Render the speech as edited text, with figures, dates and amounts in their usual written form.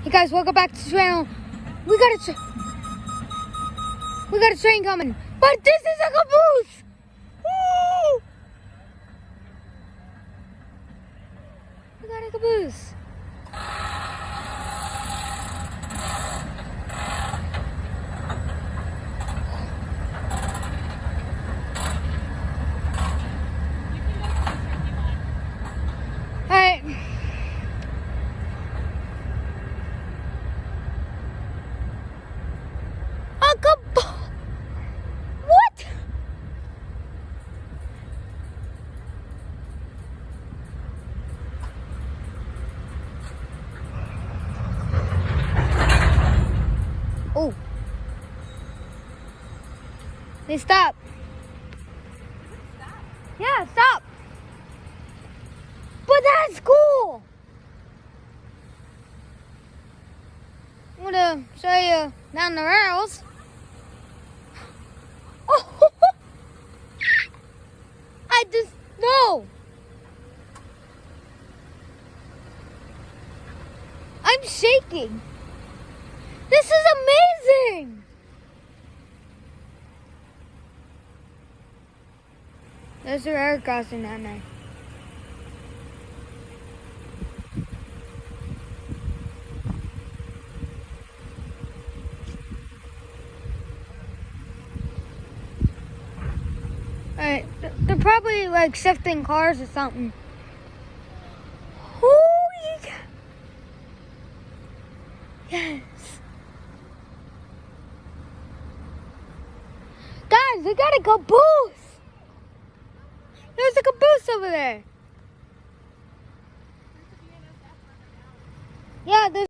Hey guys, welcome back to the channel. We got a train coming, but this is a caboose. Woo! We got a caboose. All right. What? Oh. They stop. Yeah, stop. But that's cool. I'm gonna show you down the rails. Oh, I just no. I'm shaking. This is amazing. There's a rail crossing down there. Alright, they're probably like shifting cars or something. Holy cow. Yes. Guys, we got a caboose. There's a caboose over there. Yeah, there's